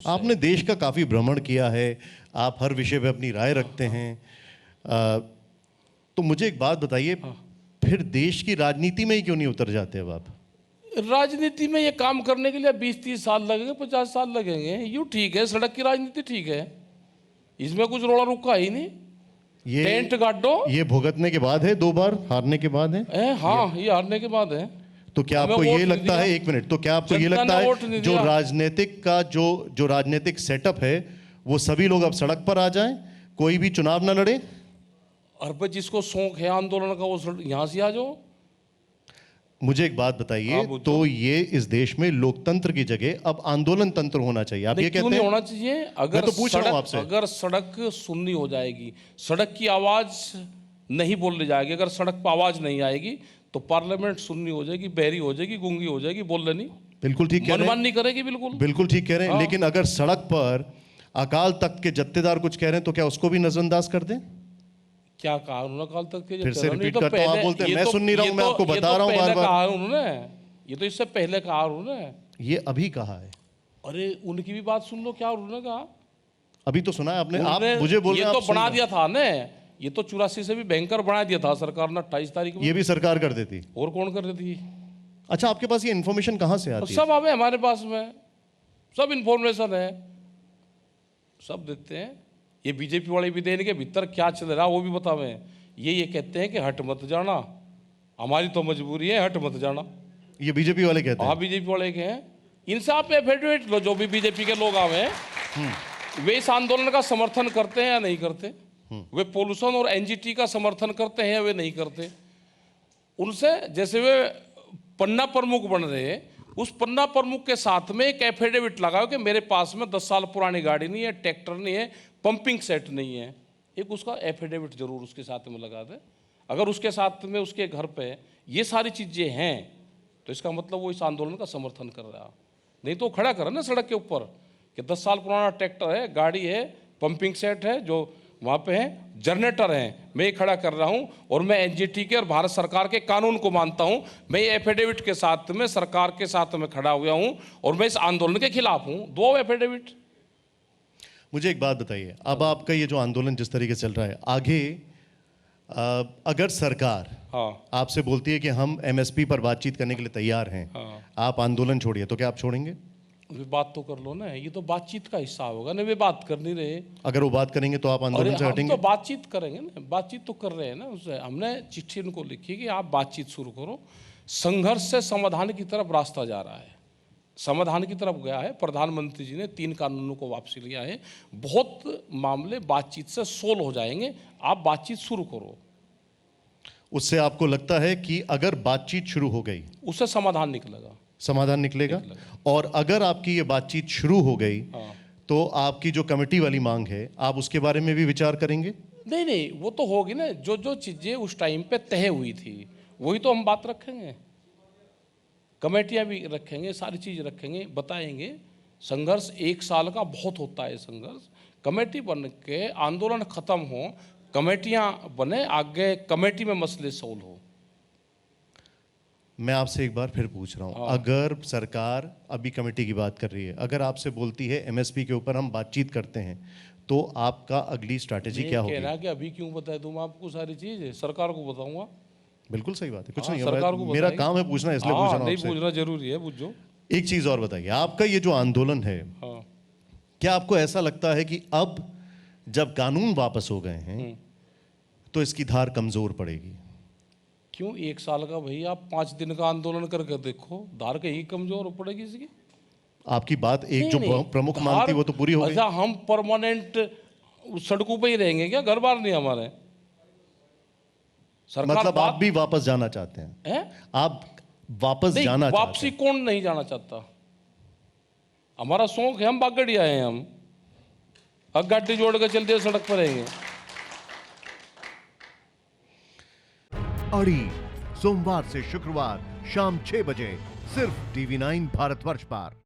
आपने देश का काफ़ी भ्रमण किया है, आप हर विषय पे अपनी राय रखते हैं। तो मुझे एक बात बताइए, फिर देश की राजनीति में ही क्यों नहीं उतर जाते अब आप? राजनीति में ये काम करने के लिए 20-30 साल लगेंगे, 50 साल लगेंगे। यूँ ठीक है, सड़क की राजनीति ठीक है, इसमें कुछ रोड़ा रुका ही नहीं। टेंट गाड़ो, ये भुगतने के बाद है, 2 बार हारने के बाद है? हाँ, ये हारने के बाद है। तो क्या आपको ये लगता है, एक मिनट, तो क्या आपको ये लगता है जो राजनीतिक का जो राजनीतिक सेटअप है वो सभी लोग अब सड़क पर आ जाएं, कोई भी चुनाव ना लड़े? और भाई जिसको शौक है आंदोलन का वो यहाँ से आ जाओ। मुझे एक बात बताइए, तो ये इस देश में लोकतंत्र की जगह अब आंदोलन तंत्र होना चाहिए, आप ये कहते हैं? होना चाहिए। अगर तो पूछ रहा हूं आपसे, अगर सड़क सुन्नी हो जाएगी, सड़क की आवाज नहीं बोलने जाएगी, अगर सड़क पर आवाज नहीं आएगी तो पार्लियामेंट सुन्नी हो जाएगी, बहरी हो जाएगी, गूंगी हो जाएगी, बोलने नहीं। बिल्कुल ठीक कह रहे हैं, मनमान नहीं करेगी। बिल्कुल ठीक कह रहे हैं। लेकिन अगर सड़क पर अकाल तख्त के जत्थेदार कुछ कह रहे हैं तो क्या उसको भी नजरअंदाज कर दें? क्या कहा उन्होंने अकाल तख्त के? फिर से रिपीट करता हूं, आप बोलते हैं मैं सुन नहीं रहा हूं, मैं आपको बता रहा हूं बार बार। कहा उन्होंने, ये तो इससे पहले कहा उन्होंने। ये अभी कहा है। अरे उनकी भी बात सुन लो, क्या उन्होंने कहा अभी तो सुना है आपने। आप मुझे बोल रहे हैं ये तो बना दिया था ना, ये तो 84 से भी भयंकर बना दिया था सरकार ने 28 तारीख को। ये भी सरकार कर देती, और कौन कर देती? अच्छा, आपके पास ये इन्फॉर्मेशन कहां से आती है? सब आवे हमारे पास में, सब इन्फॉर्मेशन है, सब देते हैं। ये बीजेपी वाले भी देने के भीतर क्या चल रहा वो भी बतावे। ये कहते हैं कि हट मत जाना, हमारी तो मजबूरी है, हट मत जाना। ये बीजेपी वाले कहते हैं? हाँ, बीजेपी वाले के हैं। इनसे आप एफिडेविट लो, जो भी बीजेपी के लोग आवे वे इस आंदोलन का समर्थन करते हैं या नहीं करते, वे पोल्यूशन और एनजीटी का समर्थन करते हैं या वे नहीं करते। उनसे जैसे वे पन्ना प्रमुख बन रहे हैं, उस पन्ना प्रमुख के साथ में एक एफिडेविट लगाओ कि मेरे पास में 10 साल पुरानी गाड़ी नहीं है, ट्रैक्टर नहीं है, पंपिंग सेट नहीं है, एक उसका एफिडेविट जरूर उसके साथ में लगा दे। अगर उसके साथ में उसके घर पे ये सारी चीज़ें हैं तो इसका मतलब वो इस आंदोलन का समर्थन कर रहा। नहीं तो खड़ा करे ना सड़क के ऊपर कि 10 साल पुराना ट्रैक्टर है, गाड़ी है, पंपिंग सेट है, जो वहाँ पे है, जनरेटर हैं, मैं ये खड़ा कर रहा हूँ और मैं एनजीटी के और भारत सरकार के कानून को मानता हूँ, मैं ये एफिडेविट के साथ में सरकार के साथ में खड़ा हुआ हूँ और मैं इस आंदोलन के खिलाफ हूँ। 2 एफिडेविट। मुझे एक बात बताइए, अब आपका ये जो आंदोलन जिस तरीके से चल रहा है, आगे अगर सरकार आपसे बोलती है कि हम एमएसपी पर बातचीत करने के लिए तैयार हैं, आप आंदोलन छोड़िए, तो क्या आप छोड़ेंगे? वे बात तो कर लो ना, ये तो बातचीत का हिस्सा होगा ना, वे बात कर नहीं रहे। अगर वो बात करेंगे तो आप आंदोलन से हटेंगे? तो बातचीत करेंगे ना, बातचीत तो कर रहे हैं ना। उससे हमने चिट्ठी उनको लिखी कि आप बातचीत शुरू करो। संघर्ष से समाधान की तरफ रास्ता जा रहा है, समाधान की तरफ गया है। प्रधानमंत्री जी ने 3 कानूनों को वापसी लिया है, बहुत मामले बातचीत से सोल्व हो जाएंगे, आप बातचीत शुरू करो। उससे आपको लगता है कि अगर बातचीत शुरू हो गई उससे समाधान निकलेगा? समाधान निकलेगा। और अगर आपकी ये बातचीत शुरू हो गई तो आपकी जो कमेटी वाली मांग है, आप उसके बारे में भी विचार करेंगे? नहीं, वो तो होगी ना, जो चीजें उस टाइम पे तय हुई थी वही तो हम बात रखेंगे, कमेटियां भी रखेंगे, सारी चीज रखेंगे, बताएंगे। संघर्ष 1 साल का बहुत होता है संघर्ष। कमेटी बन के आंदोलन खत्म हो, कमेटियां बने, आगे कमेटी में मसले सोल्व हो। मैं आपसे एक बार फिर पूछ रहा हूं, अगर सरकार अभी कमेटी की बात कर रही है, अगर आपसे बोलती है एमएसपी के ऊपर हम बातचीत करते हैं, तो आपका अगली स्ट्रैटेजी क्या होगी? कह रहा कि अभी क्यों बताए दूं आपको सारी चीज, सरकार को बताऊंगा। बिल्कुल सही बात है, कुछ नहीं, सरकार को मेरा काम है पूछना, इसलिए पूछ रहा हूं। नहीं, पूछना जरूरी है, पूछो। एक चीज और बताइए, आपका ये जो आंदोलन है, क्या आपको ऐसा लगता है कि अब जब कानून वापस हो गए हैं तो इसकी धार कमजोर पड़ेगी? क्यों? 1 साल का भैया, आप 5 दिन का आंदोलन करके देखो, धार कहीं कमजोर पड़ेगी इसकी? आपकी बात एक जो प्रमुख मांग थी वो तो पूरी हो गई। अच्छा, हम परमानेंट सड़कों पे ही रहेंगे क्या? घर बार नहीं हमारे? सरकार मतलब आप भी वापस जाना चाहते हैं? आप वापस जाना? वापसी कौन नहीं जाना चाहता? हमारा शौक है, हम बागड़ी आए हैं, हम अब गाड़ी जोड़ के चलते सड़क पर रहेंगे। अड़ी सोमवार से शुक्रवार शाम 6 बजे सिर्फ TV9 भारतवर्ष पर।